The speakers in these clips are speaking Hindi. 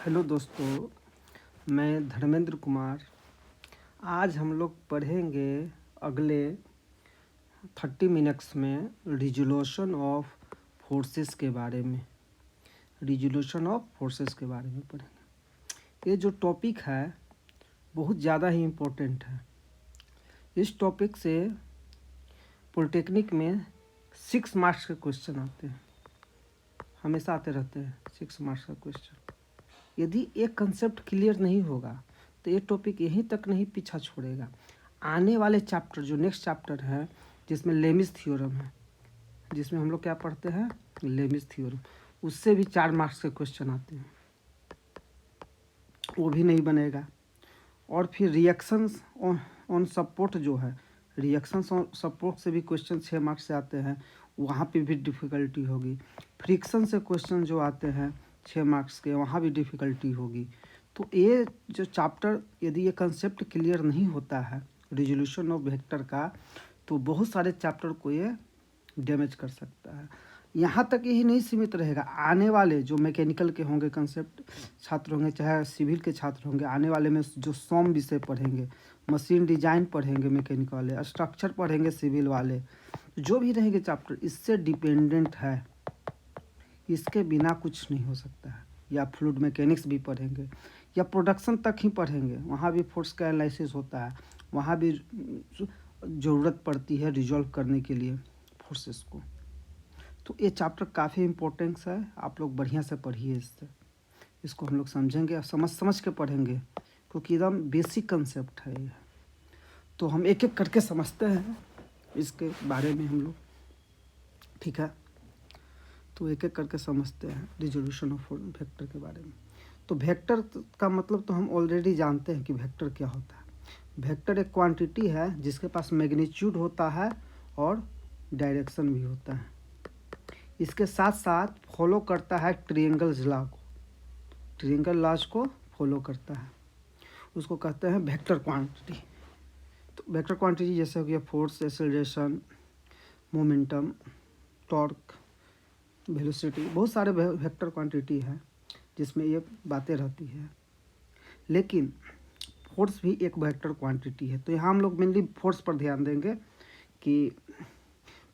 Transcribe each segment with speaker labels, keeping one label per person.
Speaker 1: हेलो दोस्तों, मैं धर्मेंद्र कुमार। आज हम लोग पढ़ेंगे अगले 30 मिनट्स में रिजोल्यूशन ऑफ फोर्सेस के बारे में। रिजोल्यूशन ऑफ फोर्सेस के बारे में पढ़ेंगे। ये जो टॉपिक है बहुत ज़्यादा ही इम्पोर्टेंट है। इस टॉपिक से पॉलिटेक्निक में 6 मार्क्स के क्वेश्चन आते हैं, हमेशा आते रहते हैं 6 मार्क्स का क्वेश्चन। यदि एक कंसेप्ट क्लियर नहीं होगा तो ये टॉपिक यहीं तक नहीं पीछा छोड़ेगा। आने वाले चैप्टर जो नेक्स्ट चैप्टर है जिसमें लेमिस थ्योरम है, जिसमें हम लोग क्या पढ़ते हैं लेमिस थ्योरम, उससे भी 4 मार्क्स के क्वेश्चन आते हैं, वो भी नहीं बनेगा। और फिर रिएक्शंस ऑन सपोर्ट जो है, रिएक्शंस ऑन सपोर्ट से भी क्वेश्चन 6 मार्क्स से आते हैं, वहाँ पे भी डिफ़िकल्टी होगी। फ्रिक्शन से क्वेश्चन जो आते हैं 6 मार्क्स के, वहाँ भी डिफ़िकल्टी होगी। तो ये जो चैप्टर यदि ये कंसेप्ट क्लियर नहीं होता है रिजोल्यूशन ऑफ वेक्टर का, तो बहुत सारे चैप्टर को ये डैमेज कर सकता है। यहाँ तक यही नहीं सीमित रहेगा, आने वाले जो मैकेनिकल के होंगे कंसेप्ट छात्र होंगे, चाहे सिविल के छात्र होंगे, आने वाले में जो सॉम विषय पढ़ेंगे, मशीन डिजाइन पढ़ेंगे मैकेनिकल वाले, स्ट्रक्चर पढ़ेंगे सिविल वाले, जो भी रहेंगे चैप्टर इससे डिपेंडेंट है, इसके बिना कुछ नहीं हो सकता है। या फ्लूइड मैकेनिक्स भी पढ़ेंगे या प्रोडक्शन तक ही पढ़ेंगे, वहाँ भी फोर्स का एनालिसिस होता है, वहाँ भी ज़रूरत पड़ती है रिजॉल्व करने के लिए फोर्सेस को। तो ये चैप्टर काफ़ी इम्पोर्टेंस है, आप लोग बढ़िया से पढ़िए इसको हम लोग समझेंगे और समझ के पढ़ेंगे, क्योंकि एकदम बेसिक कंसेप्ट है ये। तो हम एक एक करके समझते हैं इसके बारे में हम लोग, ठीक है। तो एक एक करके समझते हैं रिजोल्यूशन ऑफ वेक्टर के बारे में। तो वेक्टर का मतलब तो हम ऑलरेडी जानते हैं कि वेक्टर क्या होता है। वेक्टर एक क्वांटिटी है जिसके पास मैग्नीट्यूड होता है और डायरेक्शन भी होता है। इसके साथ साथ फॉलो करता है ट्रायंगल लॉ को, ट्रायंगल लॉज को फॉलो करता है, उसको कहते हैं वेक्टर क्वांटिटी। तो वेक्टर क्वांटिटी जैसे हो गया force, acceleration, momentum, torque, velocity, बहुत सारे वेक्टर क्वांटिटी है जिसमें ये बातें रहती है। लेकिन फोर्स भी एक वेक्टर क्वांटिटी है। तो यहाँ हम लोग मेनली फोर्स पर ध्यान देंगे कि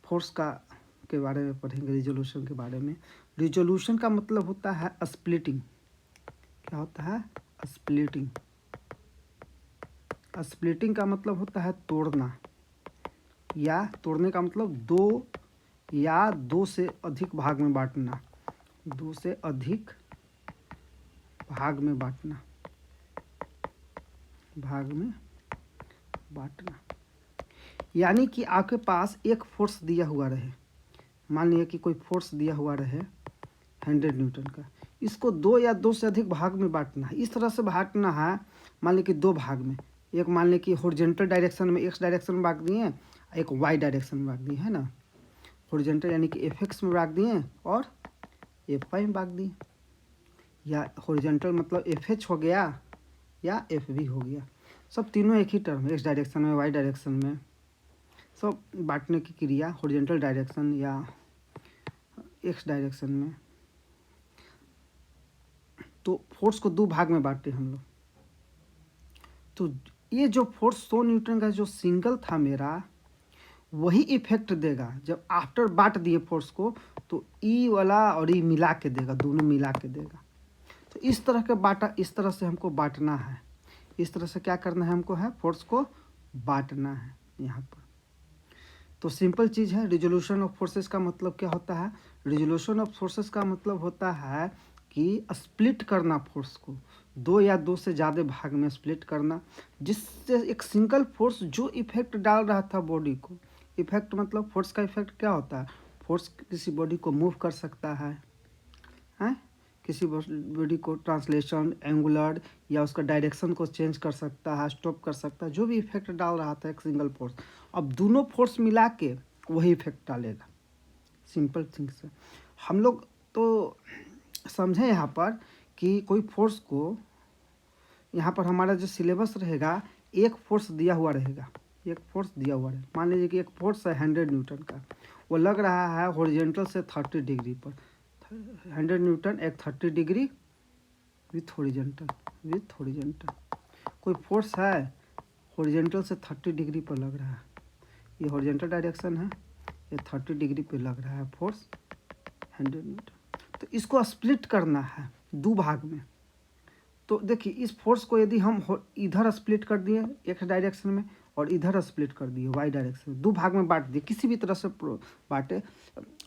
Speaker 1: फोर्स के बारे में पढ़ेंगे, रिजोल्यूशन के बारे में। रिजोल्यूशन का मतलब होता है स्प्लिटिंग। क्या होता है? स्प्लिटिंग। स्प्लिटिंग का मतलब होता है तोड़ना, या तोड़ने का मतलब दो या दो से अधिक भाग में बांटना, दो से अधिक भाग में बांटना, भाग में बांटना। यानी कि आपके पास एक फोर्स दिया हुआ रहे, मान लिया कि कोई फोर्स दिया हुआ रहे 100 न्यूटन का, इसको दो या दो से अधिक भाग में बांटना है। इस तरह से बांटना है, मान ली कि 2 भाग में, एक मान ली कि हॉरिजॉन्टल डायरेक्शन में एक्स डायरेक्शन में बांट दिए, एक वाई डायरेक्शन में बांट दिए, है ना। हॉरिजॉन्टल यानी कि एफ एक्स में बांट दिए और एफ वाई में बांट दिए, या हॉरिजॉन्टल मतलब एफ एच हो गया या एफ वी हो गया, सब तीनों एक ही टर्म, एक्स डायरेक्शन में वाई डायरेक्शन में, सब बांटने की क्रिया हॉरिजॉन्टल डायरेक्शन या एक्स डायरेक्शन में। तो फोर्स को 2 भाग में बांटे हम लोग। तो ये जो फोर्स 100 न्यूटन का जो सिंगल था मेरा, वही इफेक्ट देगा जब आफ्टर बांट दिए फोर्स को, तो ई वाला और ई मिला के देगा, दोनों मिला के देगा। तो इस तरह के बांटा, इस तरह से हमको बांटना है, इस तरह से क्या करना है हमको, है फोर्स को बांटना है यहाँ पर। तो सिंपल चीज़ है। रिजोल्यूशन ऑफ फोर्सेस का मतलब क्या होता है? रिजोल्यूशन ऑफ फोर्सेस का मतलब होता है कि स्प्लिट करना फोर्स को, 2 या 2 से ज़्यादा भाग में स्प्लिट करना, जिससे एक सिंगल फोर्स जो इफेक्ट डाल रहा था बॉडी को, इफेक्ट मतलब फोर्स का इफेक्ट क्या होता है? फोर्स किसी बॉडी को मूव कर सकता है, हैं? किसी बॉडी को ट्रांसलेशन, एंगुलर या उसका डायरेक्शन को चेंज कर सकता है, स्टॉप कर सकता है, जो भी इफेक्ट डाल रहा था एक सिंगल फोर्स, अब दोनों फोर्स मिला के वही इफेक्ट डालेगा। सिंपल थिंग्स है। हम लोग तो समझें यहाँ पर कि कोई फोर्स को, यहाँ पर हमारा जो सिलेबस रहेगा, एक फोर्स दिया हुआ रहेगा, एक फोर्स दिया हुआ है। मान लीजिए कि एक फोर्स है 100 न्यूटन का, वो लग रहा है हॉरिजॉन्टल से 30 डिग्री पर, 100 न्यूटन एक 30 डिग्री विथ हॉरिजेंटल कोई फोर्स है हॉरिजेंटल से 30 डिग्री पर लग रहा है, ये हॉरिजेंटल डायरेक्शन है, ये 30 डिग्री पे लग रहा है फोर्स 100 न्यूटन। तो इसको स्प्लिट करना है दो भाग में। तो देखिए इस फोर्स को यदि हम इधर स्प्लिट कर दिए एक्स डायरेक्शन में और इधर स्प्लिट कर दिए वाई डायरेक्शन में, दो भाग में बांट दिए, किसी भी तरह से बांटे,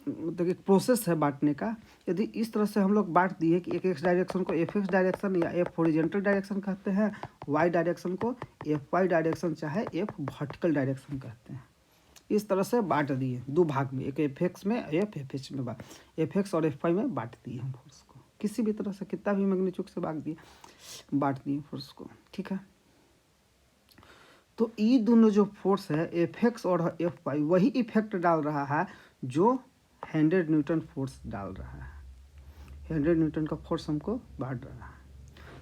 Speaker 1: मतलब एक प्रोसेस है बांटने का। यदि इस तरह से हम लोग बांट दिए कि एक एक्स डायरेक्शन को एफ एक्स डायरेक्शन या एफ हॉरिजॉन्टल डायरेक्शन कहते हैं, वाई डायरेक्शन को एफ वाई डायरेक्शन चाहे एफ वर्टिकल डायरेक्शन कहते हैं, इस तरह से बांट दिए दो भाग में, एक एफ एक्स में एफ एच में एफ एक्स और एफ वाई में बांट दिए हम फोर्स को, किसी भी तरह से कितना भी मैग्नीट्यूड से बांट दिए फोर्स को, ठीक है। तो ये दोनों जो फोर्स है एफ एक्स और एफ वाई वही इफेक्ट डाल रहा है जो 100 न्यूटन फोर्स डाल रहा है, 100 न्यूटन का फोर्स हमको बांट रहा है।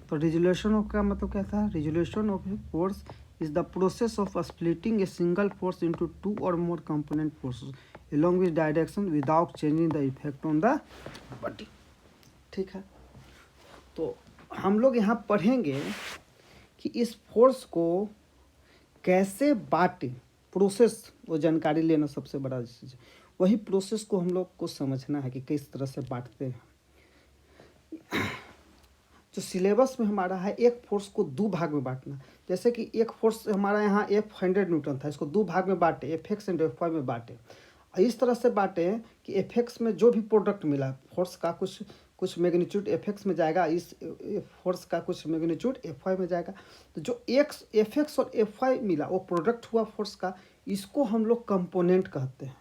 Speaker 1: तो रिजोल्यूशन ऑफ का मतलब क्या था, resolution of a force is the process of splitting a single force into two or more component forces along with direction without changing the effect on the body, ठीक है। तो हम लोग यहाँ पढ़ेंगे कि इस फोर्स को कैसे बांटे, प्रोसेस, वो जानकारी लेना सबसे बड़ा चीज़ है, वही प्रोसेस को हम लोग को समझना है कि किस तरह से बांटते हैं। जो सिलेबस में हमारा है एक फोर्स को दो भाग में बांटना, जैसे कि एक फोर्स हमारा यहाँ एफ 100 न्यूटन था, इसको दो भाग में बांटे, F X and F Y में बांटे, इस तरह से बांटे कि एफ एक्स में जो भी प्रोडक्ट मिला फोर्स का कुछ मैग्नीट्यूड एफ एक्स में जाएगा, इस फोर्स का कुछ मैग्नीट्यूड एफ वाई में जाएगा। तो जो एफ एक्स और एफ वाई मिला वो प्रोडक्ट हुआ फोर्स का, इसको हम लोग कंपोनेंट कहते हैं।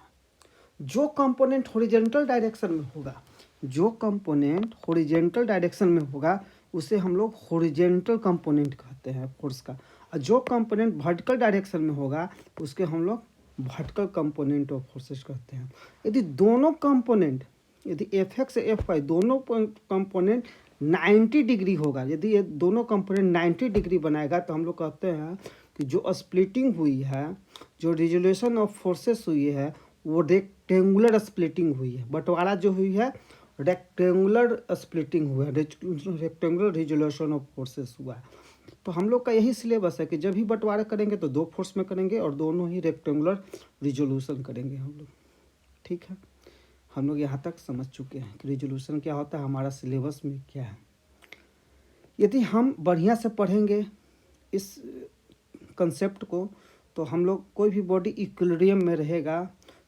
Speaker 1: जो कंपोनेंट हॉरिजॉन्टल डायरेक्शन में होगा, जो कंपोनेंट हॉरिजॉन्टल डायरेक्शन में होगा उसे हम लोग हॉरिजॉन्टल कंपोनेंट कहते हैं फोर्स का, और जो कंपोनेंट वर्टिकल डायरेक्शन में होगा उसके हम लोग वर्टिकल कंपोनेंट ऑफ फोर्सेस कहते हैं। यदि दोनों कंपोनेंट, यदि एफ एक्स एफ वाई दोनों कंपोनेंट 90 डिग्री होगा, यदि ये दोनों कंपोनेंट 90 डिग्री बनाएगा तो हम लोग कहते हैं कि जो स्प्लिटिंग हुई है, जो रिजोल्यूशन ऑफ फोर्सेस हुई है वो रेक्टेंगुलर स्प्लिटिंग हुई है, बंटवारा जो हुई है रेक्टेंगुलर स्प्लिटिंग हुआ है, रेक्टेंगुलर रिजोल्यूशन ऑफ फोर्सेस हुआ है। तो हम लोग का यही सिलेबस है कि जब भी बंटवारा करेंगे तो दो फोर्स में करेंगे और दोनों ही रेक्टेंगुलर रिजोल्यूशन करेंगे हम लोग, ठीक है। हम लोग यहाँ तक समझ चुके हैं कि रिजोल्यूशन क्या होता है, हमारा सिलेबस में क्या है। यदि हम बढ़िया से पढ़ेंगे इस कंसेप्ट को तो हम लोग कोई भी बॉडी इक्विलिब्रियम में रहेगा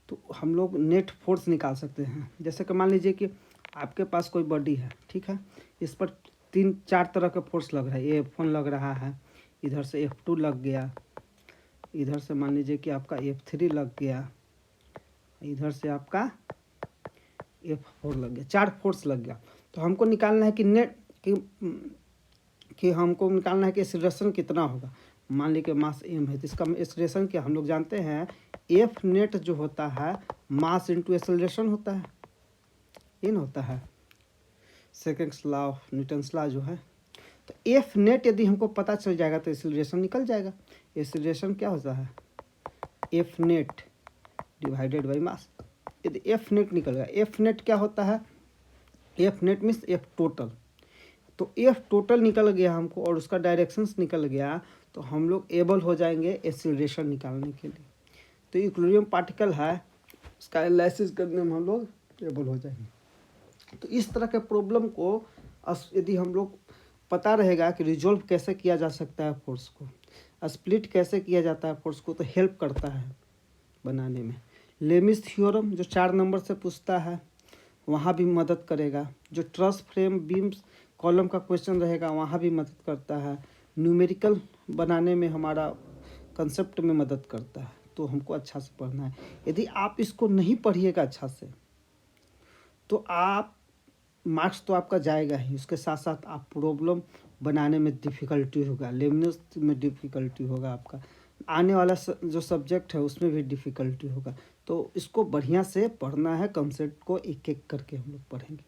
Speaker 1: तो हम लोग नेट फोर्स निकाल सकते हैं। जैसे कि मान लीजिए कि आपके पास कोई बॉडी है, ठीक है, इस पर 3-4 तरह के फोर्स लग रहा है, F1 लग रहा है, इधर से F2 लग गया, इधर से मान लीजिए कि आपका F3 लग गया, इधर से आपका F4 लग गया, 4 फोर्स लग गया। तो हमको निकालना है कि नेट कि हमको निकालना है कि एक्सीलरेशन कितना होगा। मान लीजिए कि मास m है तो इसका एक्सीलरेशन क्या हम लोग जानते हैं, एफ नेट जो होता है मास इंटू एक्सेलरेशन होता है, ये ना होता है seconds law of Newton's law जो है। तो एफ नेट यदि हमको पता चल जाएगा तो एक्सेलरेशन निकल जाएगा। एक्सेलरेशन क्या होता है, F net divided by mass. यदि एफ नेट निकल गया, एफ नेट क्या होता है, F net means F total. तो एफ टोटल निकल गया हमको और उसका डायरेक्शंस निकल गया तो हम लोग एबल हो जाएंगे एक्सेलरेशन निकालने के लिए। तो इक्विलिब्रियम पार्टिकल है, उसका एनालिसिस करने में हम लोग एबल हो जाएंगे। तो इस तरह के प्रॉब्लम को यदि हम लोग पता रहेगा कि रिजॉल्व कैसे किया जा सकता है फोर्स को, स्प्लिट कैसे किया जाता है फोर्स को, तो हेल्प करता है बनाने में। लेमिस थ्योरम जो 4 नंबर से पूछता है वहाँ भी मदद करेगा। जो ट्रस फ्रेम बीम्स कॉलम का क्वेश्चन रहेगा वहाँ भी मदद करता है। न्यूमेरिकल बनाने में हमारा कंसेप्ट में मदद करता है। तो हमको अच्छा से पढ़ना है। यदि आप इसको नहीं पढ़िएगा अच्छा से तो आप मार्क्स तो आपका जाएगा ही, उसके साथ साथ आप प्रॉब्लम बनाने में डिफ़िकल्टी होगा, लेमिनस में डिफ़िकल्टी होगा, आपका आने वाला जो सब्जेक्ट है उसमें भी डिफ़िकल्टी होगा। तो इसको बढ़िया से पढ़ना है, कंसेप्ट को एक एक करके हम लोग पढ़ेंगे।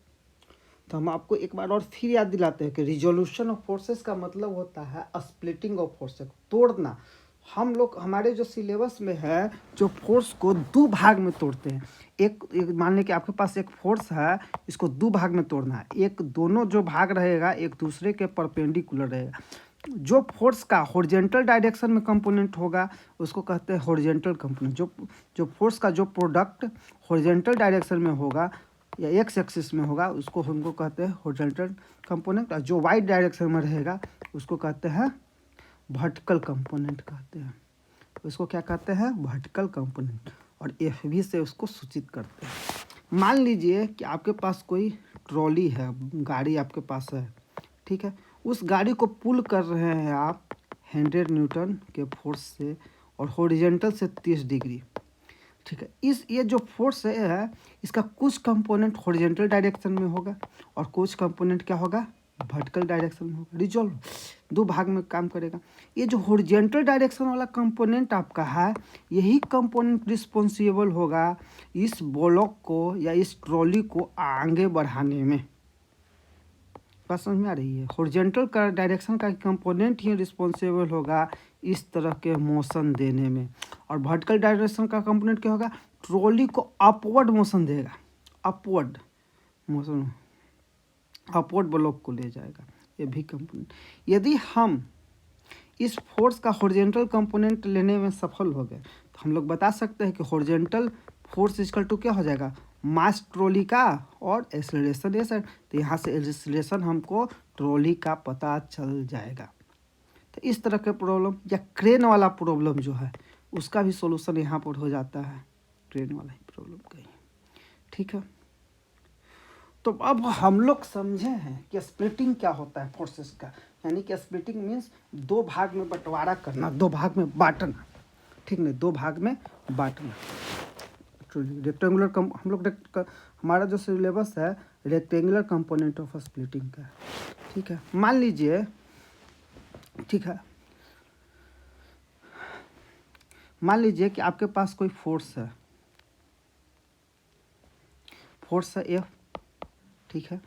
Speaker 1: तो हम आपको एक बार और फिर याद दिलाते हैं कि रिजोल्यूशन ऑफ फोर्सेस का मतलब होता है स्प्लिटिंग ऑफ फोर्सेस, तोड़ना। हम लोग हमारे जो सिलेबस में है जो फोर्स को दो भाग में तोड़ते हैं। एक मान लें कि आपके पास एक फोर्स है, इसको दो भाग में तोड़ना है। एक दोनों जो भाग रहेगा एक दूसरे के परपेंडिकुलर रहेगा। जो फोर्स का हॉरिजॉन्टल डायरेक्शन में कंपोनेंट होगा उसको कहते हैं हॉरिजॉन्टल कंपोनेंट। जो फोर्स का जो प्रोडक्ट हॉरिजॉन्टल डायरेक्शन में होगा या एक्स एक्सिस में होगा उसको हमको कहते हैं हॉरिजॉन्टल कंपोनेंट, और जो वाई डायरेक्शन में रहेगा उसको कहते हैं वर्टिकल कंपोनेंट कहते हैं। उसको क्या कहते हैं? Vertical component. और एफ भी से उसको सूचित करते हैं। मान लीजिए कि आपके पास कोई ट्रॉली है, गाड़ी आपके पास है, ठीक है। उस गाड़ी को पुल कर रहे हैं आप 100 न्यूटन के फोर्स से और हॉरिजॉन्टल से 30 डिग्री, ठीक है। ये जो फोर्स है इसका कुछ कंपोनेंट हॉरिजॉन्टल डायरेक्शन में होगा और कुछ कंपोनेंट क्या होगा? वर्टिकल डायरेक्शन में होगा। रिजॉल्व दो भाग में काम करेगा। ये जो हॉरिजॉन्टल डायरेक्शन वाला कंपोनेंट आपका है यही कंपोनेंट रिस्पॉन्सिबल होगा इस ब्लॉक को या इस ट्रॉली को आगे बढ़ाने में। बात समझ में आ रही है? हॉरिजॉन्टल का डायरेक्शन का कंपोनेंट ही रिस्पॉन्सिबल होगा इस तरह के मोशन देने में, और वर्टिकल डायरेक्शन का कंपोनेंट क्या होगा? ट्रॉली को अपवर्ड मोशन देगा, अपवर्ड मोशन, अपवर्ड ब्लॉक को ले जाएगा। ये भी कंपोनेंट। यदि हम इस फोर्स का हॉरिजॉन्टल कंपोनेंट लेने में सफल हो गए तो हम लोग बता सकते हैं कि हॉरिजॉन्टल फोर्स इक्वल टू क्या हो जाएगा? मास ट्रॉली का और एक्सेलरेशन ये सर। तो यहाँ से एक्सेलरेशन हमको ट्रॉली का पता चल जाएगा। तो इस तरह के प्रॉब्लम या क्रेन वाला प्रॉब्लम जो है उसका भी सॉल्यूशन यहाँ पर हो जाता है, क्रेन वाला ही प्रॉब्लम का ही, ठीक है। तो अब हम लोग समझे हैं कि स्प्लिटिंग क्या होता है फोर्सेस का, यानी कि स्प्लिटिंग मीन्स दो भाग में बंटवारा करना, दो भाग में बांटना, ठीक नहीं, दो भाग में बांटना। रेक्टेंगुलर हम लोग हमारा जो सिलेबस है रेक्टेंगुलर कंपोनेंट ऑफ स्प्लिटिंग का, ठीक है। मान लीजिए, ठीक है, मान लीजिए कि आपके पास कोई फोर्स है एफ, ठीक है।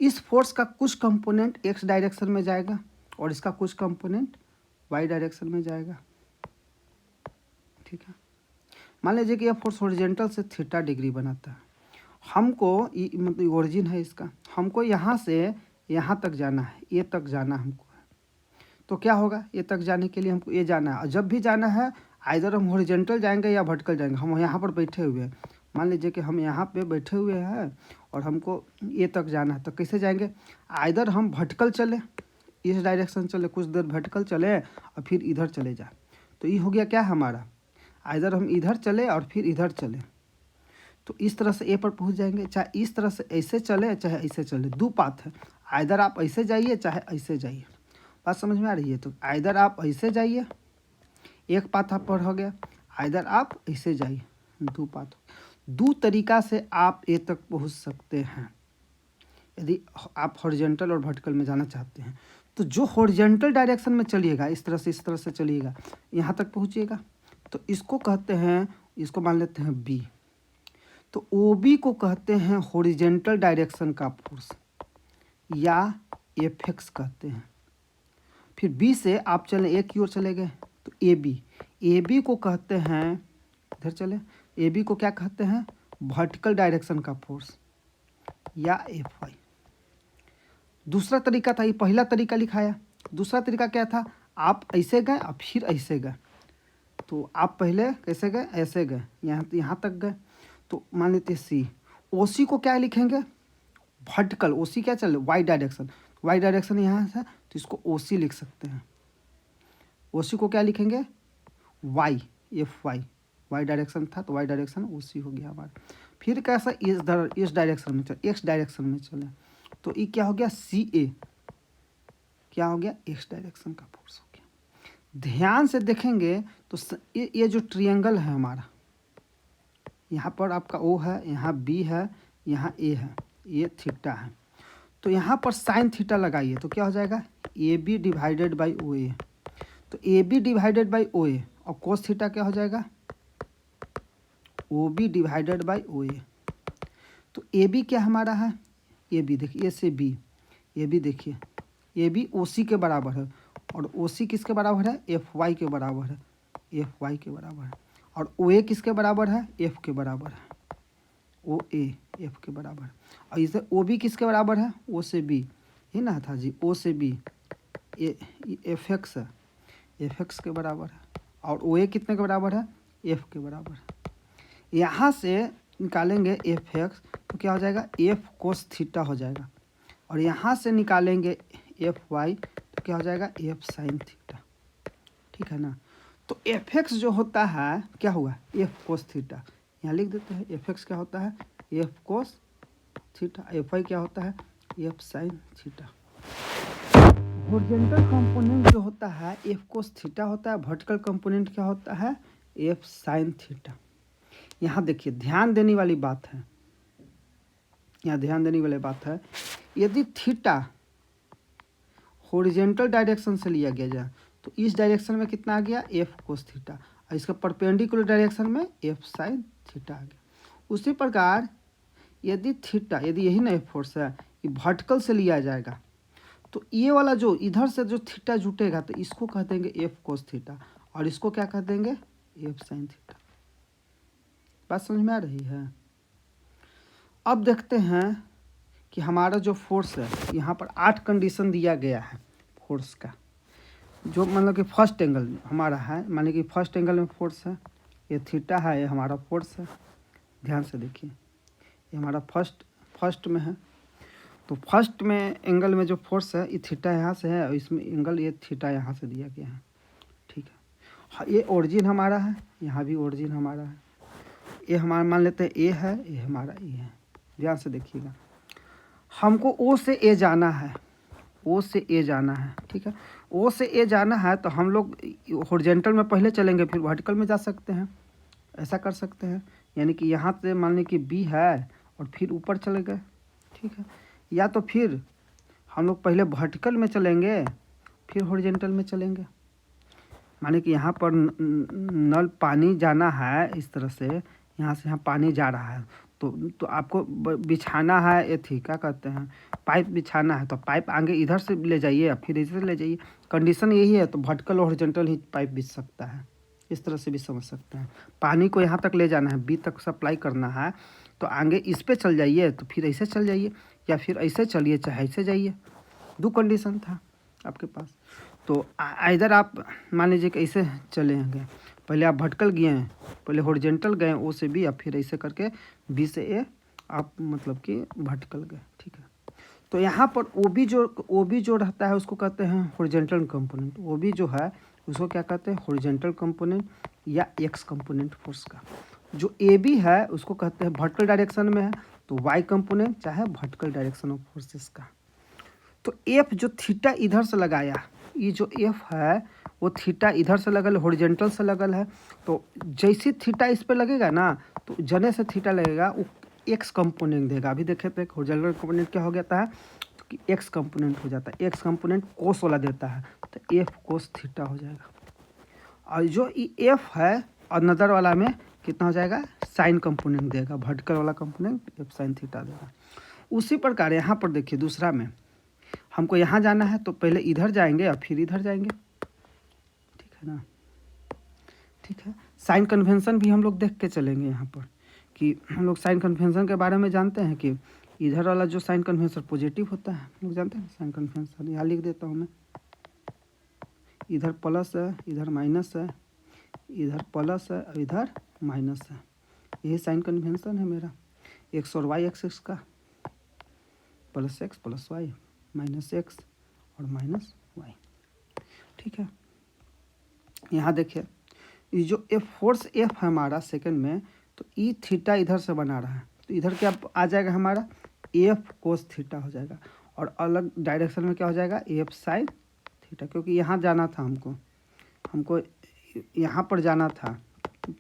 Speaker 1: इस फोर्स का कुछ कंपोनेंट एक्स डायरेक्शन में जाएगा और इसका कुछ कंपोनेंट वाई डायरेक्शन में जाएगा, ठीक है। मान लीजिए कि यह फोर्स हॉरिजॉन्टल से थीटा डिग्री बनाता है। हमको मतलब ओरिजिन है इसका, हमको यहाँ से यहाँ तक जाना है, ये तक जाना हमको है। तो क्या होगा? ये तक जाने के लिए हमको ये जाना है, और जब भी जाना है आइदर हम हॉरिजॉन्टल जाएंगे या वर्टिकल जाएंगे। हम यहाँ पर बैठे हुए हैं, मान लीजिए कि हम यहाँ पे बैठे हुए हैं और हमको ये तक जाना है, तो कैसे जाएंगे? आइदर हम वर्टिकल चले, इस डायरेक्शन चले, कुछ देर वर्टिकल चले और फिर इधर चले जाए। तो ये हो गया क्या हमारा? आइदर हम इधर चले और फिर इधर चले, तो इस तरह से ए पर पहुंच जाएंगे। चाहे इस तरह से ऐसे चले चाहे ऐसे चले, दो पाथ है। आइदर आप ऐसे जाइए चाहे ऐसे जाइए। बात समझ में आ रही है? तो आइदर आप ऐसे जाइए, एक पाथ आप पर हो गया, आइदर आप ऐसे जाइए, दो पाथ। दो तरीका से आप ए तक पहुंच सकते हैं यदि आप हॉरिजॉन्टल और वर्टिकल में जाना चाहते हैं। तो जो हॉरिजॉन्टल डायरेक्शन में चलिएगा, इस तरह से चलिएगा, यहाँ तक पहुँचिएगा, तो इसको कहते हैं, इसको मान लेते हैं बी। तो ओ बी को कहते हैं हॉरिजॉन्टल डायरेक्शन का फोर्स या एफ एक्स कहते हैं। फिर बी से आप चले एक की ओर चले गए तो ए बी को कहते हैं, इधर चले, ए बी को क्या कहते हैं? वर्टिकल डायरेक्शन का फोर्स या एफ वाई। दूसरा तरीका था, ये पहला तरीका लिखाया। दूसरा तरीका क्या था? आप ऐसे गए और फिर ऐसे गए। तो आप पहले कैसे गए? ऐसे गए, यहाँ तक गए। तो मान लेते सी, ओ सी को क्या लिखेंगे? वर्टिकल। ओ सी क्या चले? वाई डायरेक्शन, वाई डायरेक्शन यहाँ से, तो इसको ओ सी लिख सकते हैं। ओ सी को क्या लिखेंगे? Y, F Y, Y direction था तो वाई डायरेक्शन ओ सी हो गया हमारा। फिर कैसा? इस डायरेक्शन में चले, एक्स डायरेक्शन में चले, तो ये क्या हो गया? सी ए, क्या हो गया? एक्स डायरेक्शन का फोर्स हो गया। ध्यान से देखेंगे तो ये जो ट्रायंगल है हमारा, यहाँ पर आपका ओ है, यहाँ बी है, यहाँ ए है, ये थीटा है। तो यहाँ पर साइन थीटा लगाइए तो क्या हो जाएगा? A B divided by O A. तो A B divided by O A, और कोस थीटा क्या हो जाएगा? O B divided by O A. तो ए बी क्या हमारा है? ए बी देखिए, ए से बी, ए बी देखिए, ए बी ओ सी के बराबर है। और ओ सी किसके बराबर है, एफ वाई के बराबर है, एफ वाई के बराबर है। और ओ ए किसके बराबर है, एफ के बराबर है, ओ ए एफ के बराबर है। और इसे ओ बी किसके बराबर है, ओ से बी, ही ना था जी, ओ से बी एफ एक्स है, एफ एक्स के बराबर है। और ओ ए कितने के बराबर है, एफ के बराबर है। यहाँ से निकालेंगे एफ एक्स तो क्या हो जाएगा, एफ कोस थीटा हो जाएगा। और यहाँ से निकालेंगे एफ वाई तो क्या हो जाएगा, एफ साइन थीटा, ठीक है ना। तो एफ एक्स जो होता है क्या हुआ, एफ कोस थीटा, यहाँ लिख देते हैं। एफ एक्स क्या होता है, F cos theta. F Y क्या होता है, F sine theta. Horizontal component जो होता है एफ कोस थीटा होता है, वर्टिकल कंपोनेंट क्या होता है, एफ साइन थीटा। यहाँ देखिए ध्यान देने वाली बात है, यहाँ ध्यान देने वाली बात है, यदि थीटा हॉरिजॉन्टल डायरेक्शन से लिया गया जाए तो इस डायरेक्शन में कितना आ गया, एफ कोस थीटा, और इसका परपेंडिकुलर डायरेक्शन में एफ साइन थीटा आ गया। उसी प्रकार यदि थीटा, यदि यही ना फोर्स है कि वर्टिकल से लिया जाएगा तो ये वाला जो इधर से जो थीटा जुटेगा तो इसको कह देंगे एफ कोस थीटा, और इसको क्या कह देंगे, एफ साइन थीटा। बात समझ में आ रही है। अब देखते हैं कि हमारा जो फोर्स है, यहाँ पर 8 कंडीशन दिया गया है फोर्स का, जो मतलब कि फर्स्ट एंगल हमारा है, माने कि फर्स्ट एंगल में फोर्स है, ये थीटा है, ये हमारा फोर्स है। ध्यान से देखिए, ये हमारा फर्स्ट में है, तो फर्स्ट में एंगल में जो फोर्स है ये थीटा यहाँ से है, और इसमें एंगल ये थीटा यहाँ से दिया गया है, ठीक है। हाँ, ये ओरिजिन हमारा है, यहाँ भी ओरिजिन हमारा है, ये हमारा मान लेते हैं ए है, ये हमारा ए है। ध्यान से देखिएगा, हमको ओ से ए जाना है, ओ से ए जाना है, ठीक है। ओ से ए जाना है तो हम लोग हॉरिजॉन्टल में पहले चलेंगे फिर वर्टिकल में जा सकते हैं, ऐसा कर सकते हैं। यानी कि यहाँ से मान लें कि बी है और फिर ऊपर चले गए, ठीक है। या तो फिर हम लोग पहले वर्टिकल में चलेंगे फिर हॉरिजॉन्टल में चलेंगे। माने कि यहाँ पर नल पानी जाना है, इस तरह से यहाँ से यहाँ पानी जा रहा है, तो आपको बिछाना है, ये थी क्या कहते हैं, पाइप बिछाना है, तो पाइप आगे इधर से ले जाइए फिर इधर से ले जाइए। कंडीशन यही है, तो वर्टिकल और हॉरिजॉन्टल ही पाइप बिछ सकता है, इस तरह से भी समझ सकते हैं। पानी को यहाँ तक ले जाना है, बी तक सप्लाई करना है, तो आगे इस पे चल जाइए, तो फिर ऐसे चल जाइए, या फिर ऐसे चलिए चाहे ऐसे जाइए। 2 कंडीशन था आपके पास। तो इधर आप मान लीजिए कि ऐसे चले गए, पहले आप भटकल गए हैं, पहले हॉरिजॉन्टल गए ओ से बी, अब फिर ऐसे करके बी से ए आप मतलब कि भटकल गए, ठीक है। तो यहाँ पर ओ बी जो रहता है उसको कहते हैं हॉरिजॉन्टल कंपोनेंट। ओ बी जो है उसको क्या कहते हैं, हॉरिजॉन्टल कंपोनेंट या एक्स कंपोनेंट फोर्स का। जो ए बी है उसको कहते हैं वर्टिकल डायरेक्शन में है तो वाई कंपोनेंट, चाहे वर्टिकल डायरेक्शन ऑफ फोर्सेस का। तो एफ जो थीटा इधर से लगाया, ये जो एफ है वो थीटा इधर से लगल, हॉरिजॉन्टल से लगल है, तो जैसे थीटा इस पे लगेगा ना तो जने से थीटा लगेगा वो एक्स कंपोनेंट देगा। अभी देखे तो एक हॉरिजॉन्टल कंपोनेंट क्या हो जाता है, तो कि एक्स कंपोनेंट हो जाता है, एक्स कंपोनेंट कोस वाला देता है, तो एफ कोस थीटा हो जाएगा। और जो एफ है और नज़र वाला में कितना हो जाएगा, साइन कंपोनेंट देगा, वर्टिकल वाला कंपोनेंट एफ साइन थीटा देगा। उसी प्रकार यहाँ पर देखिए दूसरा में हमको यहाँ जाना है तो पहले इधर जाएंगे और फिर इधर जाएंगे, ठीक है ना, ठीक है। साइन कन्वेंशन भी हम लोग देख के चलेंगे यहाँ पर, कि हम लोग साइन कन्वेंशन के बारे में जानते हैं कि इधर वाला जो साइन कन्वेंशन पॉजिटिव होता है, हम लोग जानते हैं साइन कन्वेंशन। यहाँ लिख देता हूँ मैं, इधर प्लस है, इधर माइनस है, इधर प्लस है और इधर माइनस है। यही साइन कन्वेंशन है मेरा, एक्स और वाई एक्सिस का, plus X plus Y, minus X और माइनस वाई, ठीक है। यहाँ देखिए ये जो एफ फोर्स एफ है हमारा सेकंड में, तो ई थीटा इधर से बना रहा है, तो इधर क्या आ जाएगा हमारा, एफ कोस थीटा हो जाएगा, और अलग डायरेक्शन में क्या हो जाएगा, एफ साइन थीटा। क्योंकि यहाँ जाना था हमको यहाँ पर जाना था,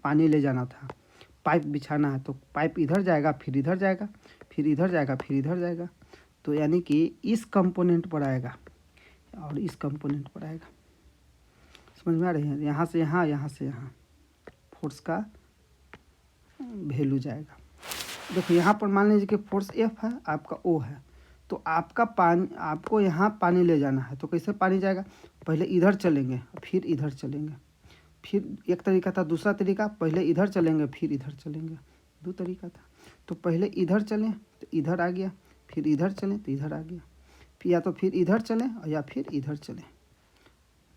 Speaker 1: पानी ले जाना था, पाइप बिछाना है, तो पाइप इधर जाएगा फिर इधर जाएगा, फिर इधर जाएगा फिर इधर जाएगा, तो यानी कि इस कंपोनेंट पर आएगा और इस कंपोनेंट पर आएगा। समझ में आ रही है, यहाँ से यहाँ, यहाँ से यहाँ फोर्स का वैल्यू जाएगा। देखो यहाँ पर मान लीजिए कि फोर्स एफ है, आपका ओ है, तो आपको यहाँ पानी ले जाना है, तो कैसे पानी जाएगा, पहले इधर चलेंगे फिर इधर चलेंगे, फिर एक तरीका था। दूसरा तरीका, पहले इधर चलेंगे फिर इधर चलेंगे, दो तरीका था। तो पहले इधर चलें तो इधर आ गया, फिर इधर चलें तो इधर आ गया, फिर या तो फिर इधर चलें और या फिर इधर चलें,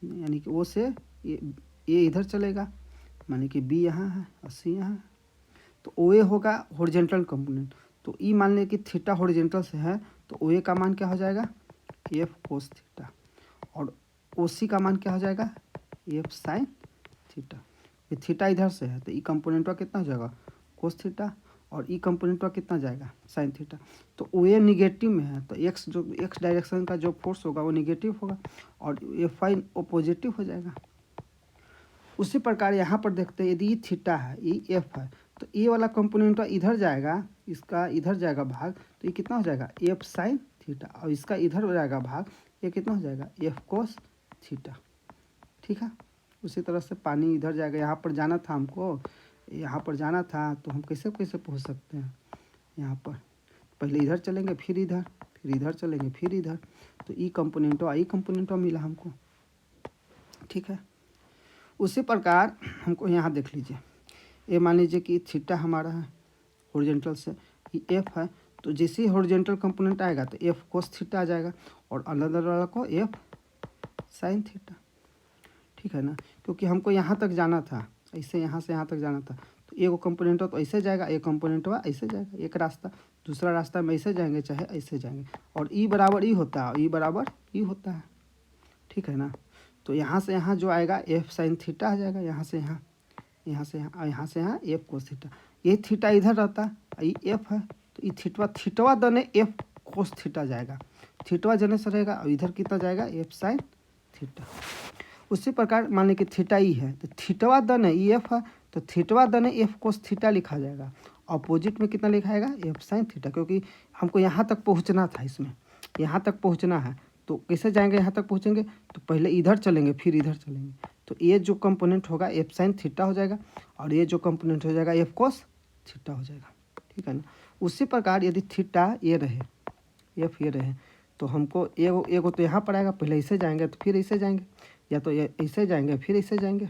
Speaker 1: यानी कि ओ से ये इधर चलेगा, माने कि बी यहाँ है और सी यहाँ है। तो ओ ए होगा हॉरिजॉन्टल कंपोनेंट। तो ई मान लें कि थीटा हॉरिजॉन्टल से है, तो ओ ए का मान क्या हो जाएगा, एफ कोस थीटा, और ओ सी का मान क्या हो जाएगा, एफ साइन थीटा। ये थीटा इधर से है तो ई कंपोनेंटवा कितना हो जाएगा, कोस थीटा, और ई कंपोनेंटवा कितना जाएगा, साइन थीटा। तो ओ ए निगेटिव में है तो एक्स डायरेक्शन का जो फोर्स होगा वो निगेटिव होगा, और एफ आई वो पॉजिटिव हो जाएगा। उसी प्रकार यहाँ पर देखते हैं, यदि ई थीटा है, ई एफ है, तो ये वाला कंपोनेंट इधर जाएगा, इसका इधर जाएगा भाग, तो ये कितना हो जाएगा, एफ साइन थीटा, और इसका इधर हो जाएगा भाग, ये कितना हो जाएगा, एफ कोस थीटा। ठीक है। उसी तरह से पानी इधर जाएगा, यहाँ पर जाना था हमको, यहाँ पर जाना था, तो हम कैसे कैसे पहुँच सकते हैं, यहाँ पर पहले इधर चलेंगे फिर इधर चलेंगे फिर इधर, तो ई कंपोनेंटो मिला हमको। ठीक है। उसी प्रकार हमको यहाँ देख लीजिए, ये मान लीजिए कि थीटा हमारा है हॉरिजॉन्टल से, ये एफ है, तो जैसे ही हॉरिजॉन्टल कंपोनेंट आएगा तो एफ कोस थीटा आ जाएगा, और अनदर वाला को एफ साइन थीटा। ठीक है ना, क्योंकि हमको यहाँ तक जाना था, ऐसे यहाँ से यहाँ तक जाना था, तो एक कंपोनेंट तो ऐसे जाएगा, एक कंपोनेंट ऐसे जाएगा, एक रास्ता, दूसरा रास्ता में ऐसे जाएंगे चाहे ऐसे जाएंगे, और ई बराबर ई होता है, ई बराबर ई होता है। ठीक है ना, तो यहाँ से यहाँ जो आएगा एफ साइन थीटा आ जाएगा, यहाँ से यहाँ, यहाँ से यहाँ, यहाँ से यहाँ एफ कोस थीटा। ये थीटा इधर रहता है, ये एफ है, तो ये थीटवा दने एफ कोस थीटा जाएगा, थीटवा जने से रहेगा, और इधर कितना जाएगा, एफ साइन थीटा। उसी प्रकार मान लें कि थीटा ई है, तो थीटवा दने ई एफ है, तो थीटवा दने एफ कोस थीटा लिखा जाएगा, अपोजिट में कितना लिखा जाएगा, एफ साइन थीटा, क्योंकि हमको यहाँ तक पहुँचना था, इसमें यहाँ तक पहुँचना है। तो कैसे जाएंगे, यहाँ तक पहुँचेंगे तो पहले इधर चलेंगे फिर इधर चलेंगे, तो ये जो कंपोनेंट होगा एफ साइन थीटा हो जाएगा, और ये जो कंपोनेंट हो जाएगा एफ कोस थीटा हो जाएगा। ठीक है ना। उसी प्रकार यदि थीटा ये रहे, एफ ये रहे, तो हमको एगो तो यहाँ पर आएगा, पहले ऐसे जाएंगे तो फिर ऐसे जाएंगे, या तो ये ऐसे जाएंगे फिर ऐसे जाएंगे,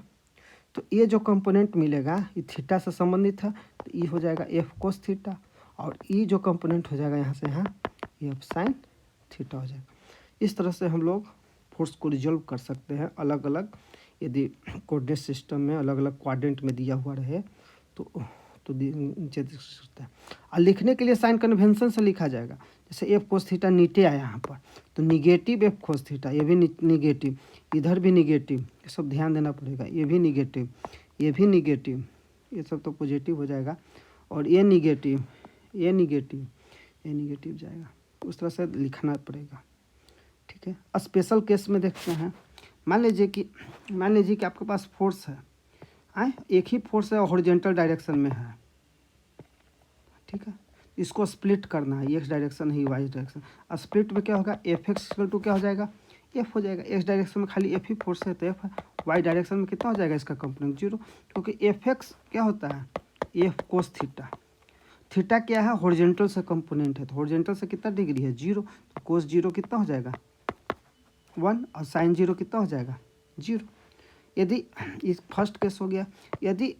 Speaker 1: तो ये जो कंपोनेंट मिलेगा ये थीटा से संबंधित है, तो ये हो जाएगा एफ कोस थीटा, और ये जो कंपोनेंट हो जाएगा यहाँ से यहाँ एफ साइन थीटा हो जाएगा। इस तरह से हम लोग फोर्स को रिजॉल्व कर सकते हैं, अलग अलग यदि कोऑर्डिनेट सिस्टम में अलग अलग क्वाड्रेंट में दिया हुआ रहे तो नीचे देख सकते हैं। और लिखने के लिए साइन कन्वेंशन से लिखा जाएगा, जैसे एफ कोस थीटा नीचे आया यहाँ पर, तो निगेटिव एफ कोस थीटा, ये भी निगेटिव, इधर भी निगेटिव, ये सब ध्यान देना पड़ेगा, ये भी निगेटिव, ये भी निगेटिव, ये सब तो पॉजिटिव हो जाएगा, और ये निगेटिव, ये निगेटिव, ये निगेटिव जाएगा, उस तरह से लिखना पड़ेगा। ठीक है। स्पेशल केस में देखते हैं, मान लीजिए कि आपके पास फोर्स है, एक ही फोर्स है, हॉरिजॉन्टल डायरेक्शन में है। ठीक है। इसको स्प्लिट करना है, एक्स डायरेक्शन है, वाई डायरेक्शन। स्प्लिट में क्या होगा, एफ एक्स इक्वल टू क्या हो जाएगा, एफ हो जाएगा। एक्स डायरेक्शन में खाली एफ ही फोर्स है तो एफ है, वाई डायरेक्शन में कितना हो जाएगा इसका कंपोनेंट, जीरो, क्योंकि एफ एक्स क्या होता है, एफ कोस थीटा। थीटा क्या है, हॉरिजॉन्टल से कंपोनेंट है, तो हॉरिजॉन्टल से कितना डिग्री है, जीरो, तो कोस जीरो कितना हो जाएगा, 1, और साइन जीरो कितना हो जाएगा, 0। यदि इस फर्स्ट केस हो गया, यदि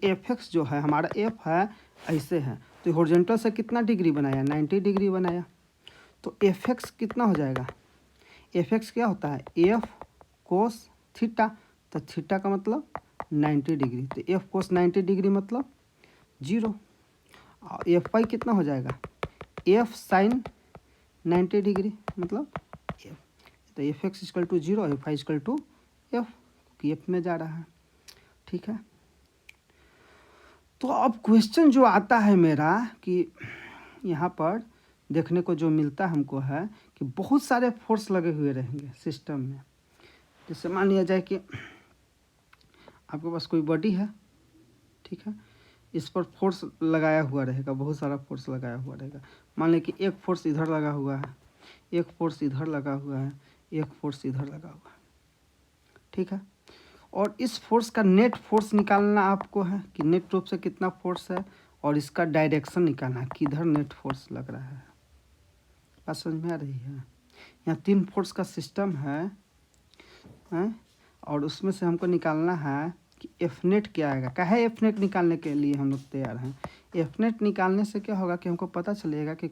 Speaker 1: एफ एक्स जो है हमारा एफ है ऐसे है, तो हॉरिजॉन्टल से कितना डिग्री बनाया, 90 डिग्री बनाया, तो एफ एक्स कितना हो जाएगा, एफ एक्स क्या होता है, एफ कोस थीटा, तो थीटा का मतलब 90 डिग्री, तो एफ कोस 90 डिग्री मतलब 0, और एफ वाई कितना हो जाएगा, एफ साइन 90 डिग्री मतलब एफ, तो F X equal to 0, F I equal to F, कि एफ में जा रहा है। ठीक है। तो अब क्वेश्चन जो आता है मेरा कि यहाँ पर देखने को जो मिलता हमको है कि बहुत सारे फोर्स लगे हुए रहेंगे सिस्टम में। जैसे मान लिया जाए कि आपके पास कोई बॉडी है, ठीक है, इस पर फोर्स लगाया हुआ रहेगा, बहुत सारा फोर्स लगाया हुआ रहेगा। मान लें कि एक फोर्स इधर लगा हुआ है, एक फोर्स इधर लगा हुआ है, एक फोर्स इधर लगा हुआ है। ठीक है। और इस फोर्स का नेट फोर्स निकालना आपको है कि नेट रूप से कितना फोर्स है, और इसका डायरेक्शन निकालना है, किधर नेट फोर्स लग रहा है। बात समझ में आ रही है। यहाँ 3 फोर्स का सिस्टम है, और उसमें से हमको निकालना है कि एफ नेट क्या आएगा। क्या है एफ नेट निकालने के लिए हम लोग तैयार हैं। एफ नेट निकालने से क्या होगा कि हमको पता चलेगा कि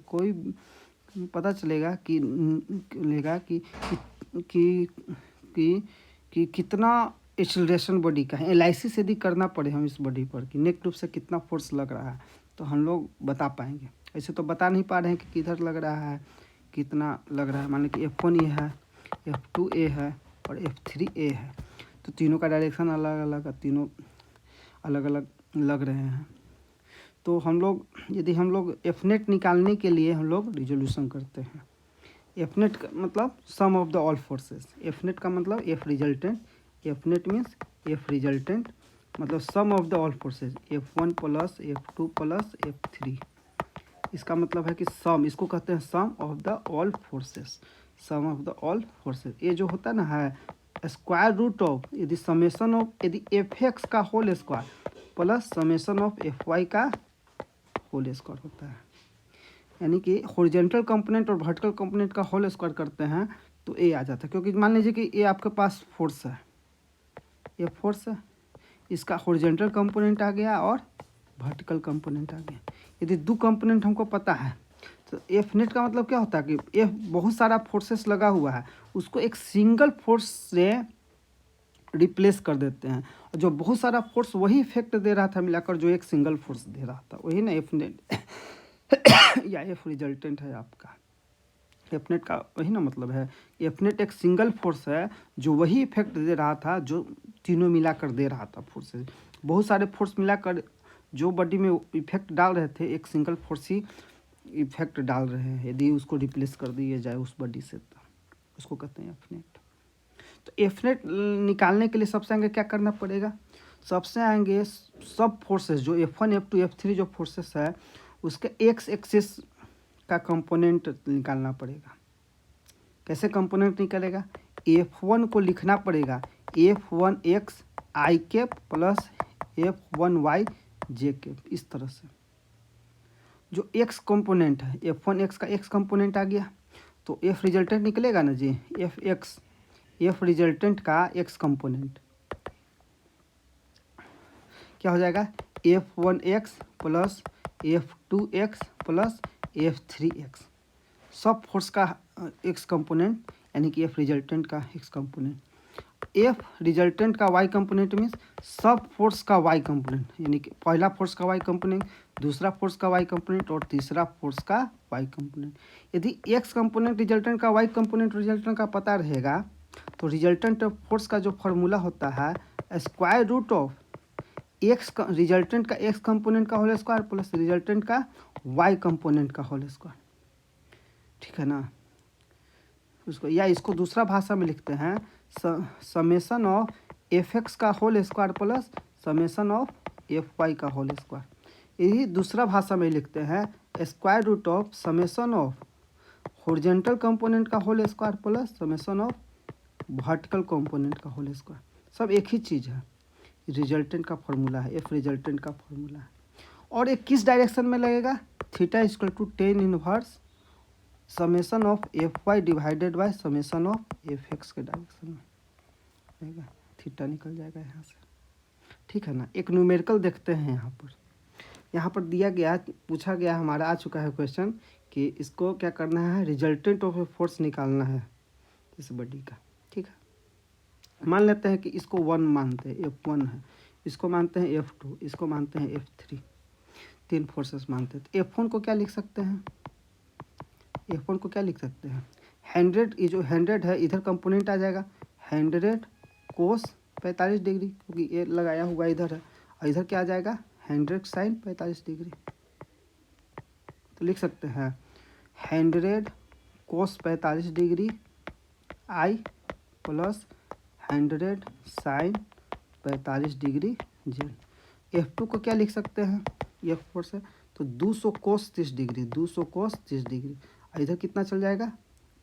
Speaker 1: कि कितना एक्सीलरेशन बॉडी का है। एनालिसिस यदि करना पड़े हम इस बॉडी पर कि नेक टूब से कितना फोर्स लग रहा है, तो हम लोग बता पाएंगे। ऐसे तो बता नहीं पा रहे हैं कि किधर लग रहा है, कितना लग रहा है। मान लो कि F1 ये है, F2 ए है और F3 ए है, तो तीनों का डायरेक्शन अलग अलग है, तीनों अलग अलग लग रहे हैं। तो हम लोग एफ नेट निकालने के लिए हम लोग रिजोल्यूशन करते हैं। एफ नेट का मतलब sum of the all forces. F net का मतलब F resultant. F net means F resultant मतलब sum of the all forces, F1 plus F2 plus F3। इसका मतलब है कि सम, इसको कहते हैं sum of the all forces. Sum of the all forces ये जो होता है ना है स्क्वायर रूट ऑफ, यदि समेशन ऑफ यदि एफ एक्स का whole square plus summation of F Y का होल स्क्वायर होता है। यानी कि हॉरिजॉन्टल कंपोनेंट और वर्टिकल कंपोनेंट का होल स्क्वायर करते हैं तो ए आ जाता है। क्योंकि मान लीजिए कि ये आपके पास फोर्स है, ये फोर्स है, इसका हॉरिजॉन्टल कंपोनेंट आ गया और वर्टिकल कंपोनेंट आ गया। यदि 2 कंपोनेंट हमको पता है तो एफ नेट का मतलब क्या होता है कि एफ बहुत सारा फोर्सेस लगा हुआ है, उसको एक सिंगल फोर्स से रिप्लेस कर देते हैं। और जो बहुत सारा फोर्स वही इफेक्ट दे रहा था मिलाकर जो एक सिंगल फोर्स दे रहा था, वही ना एफ नेट या एफ रिजल्टेंट है आपका। एफ नेट का वही ना मतलब है। एफ नेट एक सिंगल फोर्स है जो वही इफेक्ट दे रहा था जो तीनों मिलाकर दे रहा था फोर्सेस। बहुत सारे फोर्स मिलाकर जो बॉडी में इफेक्ट डाल रहे थे, एक सिंगल फोर्स ही इफेक्ट डाल रहे हैं। यदि उसको रिप्लेस कर दिया जाए उस बॉडी से तो उसको कहते हैं एफ नेट। तो एफ नेट निकालने के लिए सबसे आगे क्या करना पड़ेगा, सबसे आगे सब फोर्सेस जो F1 F2 F3 जो फोर्सेस है उसके एक्स एक्सिस का कंपोनेंट निकालना पड़ेगा। कैसे कंपोनेंट निकलेगा, F1 को लिखना पड़ेगा F1x आई कैप प्लस F1y जे कैप। इस तरह से जो एक्स कंपोनेंट है F1x का एक्स कंपोनेंट आ गया तो एफ रिजल्टेंट निकलेगा ना जी, एफ रिजल्टेंट का एक्स कंपोनेंट क्या हो जाएगा, F1x plus F2x plus F3x। सब फोर्स का एक्स कंपोनेंट यानी कि एफ रिजल्टेंट का एक्स कंपोनेंट। एफ रिजल्टेंट का वाई कंपोनेंट मीन्स सब फोर्स का वाई कंपोनेंट, यानी कि पहला फोर्स का वाई कंपोनेंट, दूसरा फोर्स का वाई कंपोनेंट और तीसरा फोर्स का वाई कंपोनेंट। यदि एक्स कंपोनेंट रिजल्टेंट का वाई कंपोनेंट रिजल्टेंट का पता रहेगा तो रिजल्टेंट ऑफ फोर्स का जो फॉर्मूला होता है square root of X resultant का एक्स कंपोनेंट का होल स्क्वायर प्लस रिजल्टेंट का वाई कंपोनेंट का होल स्क्वायर। ठीक है ना। उसको या इसको दूसरा भाषा में लिखते हैं समेशन ऑफ एफ एक्स का whole square plus summation of F Y का होल स्क्वायर। यही दूसरा भाषा में लिखते हैं square root of summation of horizontal component का whole square plus summation of vertical component का होल स्क्वायर। सब एक ही चीज़ है, रिजल्टेंट का फॉर्मूला है, एफ रिजल्टेंट का फॉर्मूला है। और ये किस डायरेक्शन में लगेगा, theta equal to tan inverse summation of F Y divided by summation of F X के डायरेक्शन में रहेगा। थीटा निकल जाएगा यहाँ से। ठीक है ना। एक न्यूमेरिकल देखते हैं यहाँ पर दिया गया, पूछा गया, हमारा आ चुका है क्वेश्चन कि इसको क्या करना है, रिजल्टेंट ऑफ ए फोर्स निकालना है इस बॉडी का। ठीक है, मान लेते हैं कि इसको 1 मानते हैं, F1 है, इसको मानते हैं F2, इसको मानते हैं F3, 3 फोर्सेस मानते हैं। तो F1 को क्या लिख सकते हैं, F1 को क्या लिख सकते हैं 100, ये जो 100 है इधर कंपोनेंट आ जाएगा 100 कोस 45 डिग्री, क्योंकि ये लगाया हुआ इधर है, और इधर क्या आ जाएगा 100 साइन 45 डिग्री। तो लिख सकते हैं 100 cos 45 degree I plus 100 sine 45 degree Z. F2 को क्या लिख सकते हैं, F4 से तो 200 कोस 30 डिग्री, 200 कोस 30 डिग्री। इधर कितना चल जाएगा,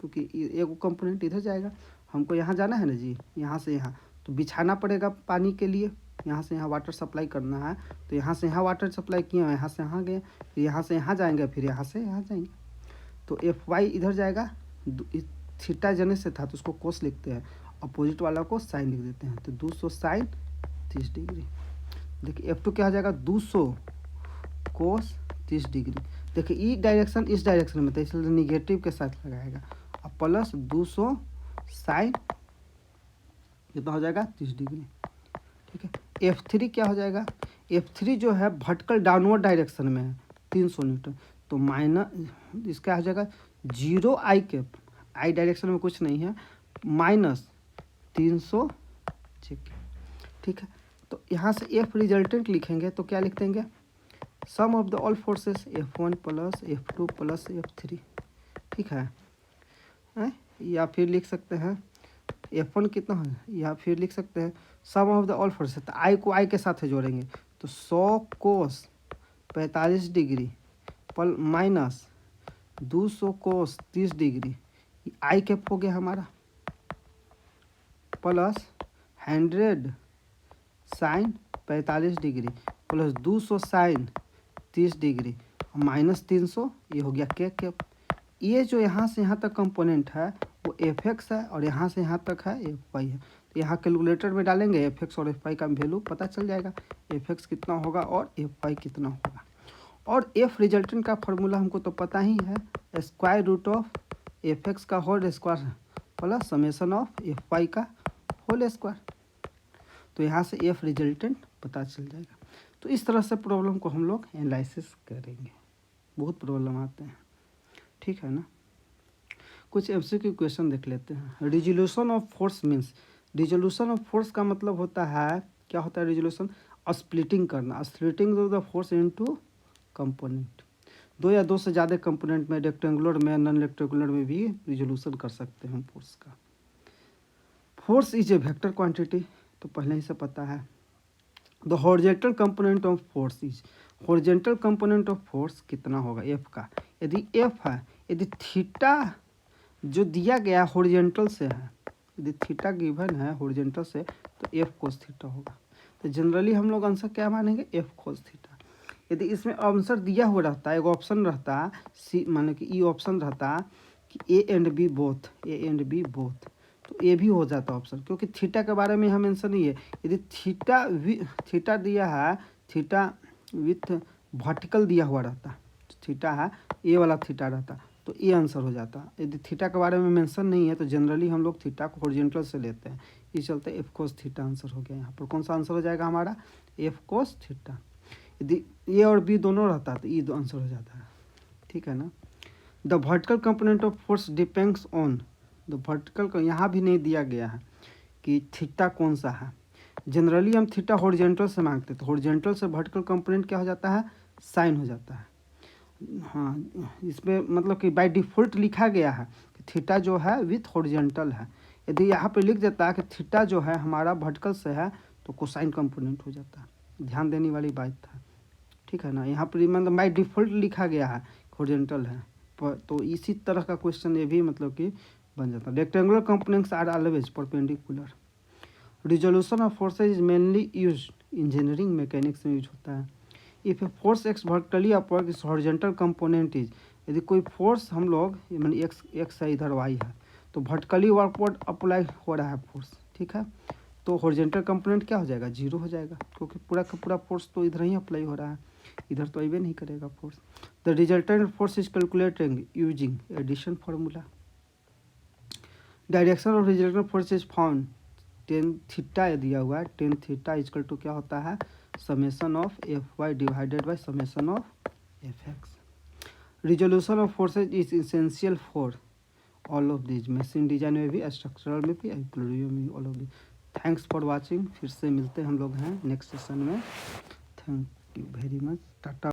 Speaker 1: क्योंकि एक कंपोनेंट इधर जाएगा, हमको यहाँ जाना है ना जी, यहाँ से यहाँ, तो बिछाना पड़ेगा पानी के लिए, यहाँ से यहाँ वाटर सप्लाई करना है, तो यहाँ से यहाँ वाटर सप्लाई किया, यहाँ से यहाँ गए, फिर यहाँ से यहाँ जाएंगे, फिर यहाँ से यहाँ जाएंगे। तो एफ वाई इधर जाएगा, थीटा जने से था तो उसको कोस लिखते हैं, अपोजिट वाला को साइन लिख देते हैं, तो 200 साइन 30 डिग्री। देखिए F2 क्या हो जाएगा, 200 कोस 30 डिग्री। देखिए ई डायरेक्शन इस डायरेक्शन में था, इसलिए निगेटिव के साथ लगाएगा, अब प्लस 200 साइन कितना हो जाएगा 30 डिग्री। ठीक है, F3 क्या हो जाएगा, F3 जो है वर्टिकल डाउनवर्ड डायरेक्शन में है 300 न्यूटन, तो माइनस इसका हो जाएगा 0 आई कैप, आई डायरेक्शन में कुछ नहीं है, माइनस 300 चेक। ठीक है, तो यहाँ से F रिजल्टेंट लिखेंगे तो क्या लिख देंगे, sum of the all forces F1 plus F2 plus F3। ठीक है, या फिर लिख सकते हैं F1 कितना है, या फिर लिख सकते हैं sum of the all forces, तो आई को आई के साथ जोड़ेंगे, तो 100 cos 45 degree plus minus 200 cos 30 degree, I cap हो गया हमारा, plus 100 sine 45 degree plus 200 sine 30 degree minus 300, ये हो गया के कैप। ये जो यहाँ से यहाँ तक कंपोनेंट है वो एफ एक्स है और यहाँ से यहाँ तक है एफ वाई है, तो यहाँ कैलकुलेटर में डालेंगे एफ एक्स और एफ वाई का वैल्यू पता चल जाएगा, एफ एक्स कितना होगा और एफ वाई कितना होगा। और एफ रिजल्टेंट का फॉर्मूला हमको तो पता ही है, square root of F X का whole square plus summation of F Y का होल स्क्वायर, तो यहाँ से एफ रिजल्टेंट पता चल जाएगा। तो इस तरह से प्रॉब्लम को हम लोग एनालिसिस करेंगे, बहुत प्रॉब्लम आते हैं। ठीक है ना, कुछ एमसीक्यू क्वेश्चन देख लेते हैं। Resolution of force means, resolution of force का मतलब होता है, क्या होता है रिजोल्यूशन, स्प्लिटिंग करना, splitting of the force into component, दो या दो से ज़्यादा कंपोनेंट में, रेक्टेंगुलर में नॉन रेक्टेंगुलर में भी रिजोल्यूशन कर सकते हैं हम फोर्स का। Force is a vector quantity, तो पहले ही से पता है। The horizontal component of force is, horizontal component of force कितना होगा एफ का, यदि एफ है, यदि थीटा जो दिया गया हॉरिजॉन्टल से है, यदि थीटा गिवन है हॉरिजॉन्टल से, तो एफ कोस थीटा होगा। तो जनरली हम लोग आंसर क्या मानेंगे, एफ कोस थीटा। यदि इसमें आंसर दिया हुआ रहता, एक ऑप्शन रहता सी, माने कि ई ऑप्शन रहता कि A and B both, A and B both, तो ये भी हो जाता ऑप्शन, क्योंकि थीटा के बारे में यहाँ मेंशन नहीं है। यदि थीटा दिया है, थीटा विथ वर्टिकल दिया हुआ रहता, थीटा है ये वाला थीटा रहता, तो ये आंसर हो जाता। यदि थीटा के बारे में मेंशन नहीं है तो जनरली हम लोग थीटा को हॉरिजॉन्टल से लेते हैं, इस चलते एफ कोस थीटा आंसर हो गया। यहाँ पर कौन सा आंसर हो जाएगा हमारा, एफ कोस थीटा। यदि ए और बी दोनों रहता तो ये दो आंसर हो जाता है। ठीक है ना, the vertical component of force depends on, the vertical का यहाँ भी नहीं दिया गया है कि थीटा कौन सा है। जनरली हम थीटा हॉरिजॉन्टल से मांगते, तो हॉरिजॉन्टल से वर्टिकल कंपोनेंट क्या हो जाता है, साइन हो जाता है। हाँ, इसमें मतलब कि बाय डिफ़ॉल्ट लिखा गया है कि थीटा जो है विथ हॉरिजॉन्टल है। यदि यहाँ पे लिख देता है कि थीटा जो है हमारा वर्टिकल से है तो कोसाइन कंपोनेंट हो जाता है, ध्यान देने वाली बात था। ठीक है ना, यहाँ पर मतलब बाय डिफ़ॉल्ट लिखा गया है हॉरिजॉन्टल है, तो इसी तरह का क्वेश्चन ये भी मतलब कि बन जाता है। Rectangular components are always perpendicular. Resolution of forces is mainly use engineering mechanics में यूज होता है। If a force X vertically upward is horizontal component is, यदि कोई फोर्स हम लोग माने एक्स है इधर वाई है, तो वर्टिकली अपवर्ड अप्लाई हो रहा है फोर्स, ठीक है, तो हॉरिजॉन्टल कंपोनेंट क्या हो जाएगा, जीरो हो जाएगा, क्योंकि पूरा का पूरा फोर्स तो इधर ही अप्लाई हो रहा है, इधर तो अवे नहीं करेगा force. The resultant force is calculating using addition formula. Direction of resultant force is found tan theta दिया हुआ है, टेन थीटा इजकल टू क्या होता है, summation of F Y divided by summation of F X. Resolution of forces is essential for all of these, machine design में भी, स्ट्रक्चरल में भी, एम्प्लॉय में भी, all of these. Thanks for watching, फिर से मिलते हैं हम लोग हैं नेक्स्ट सेशन में। Thank you very much, Tata.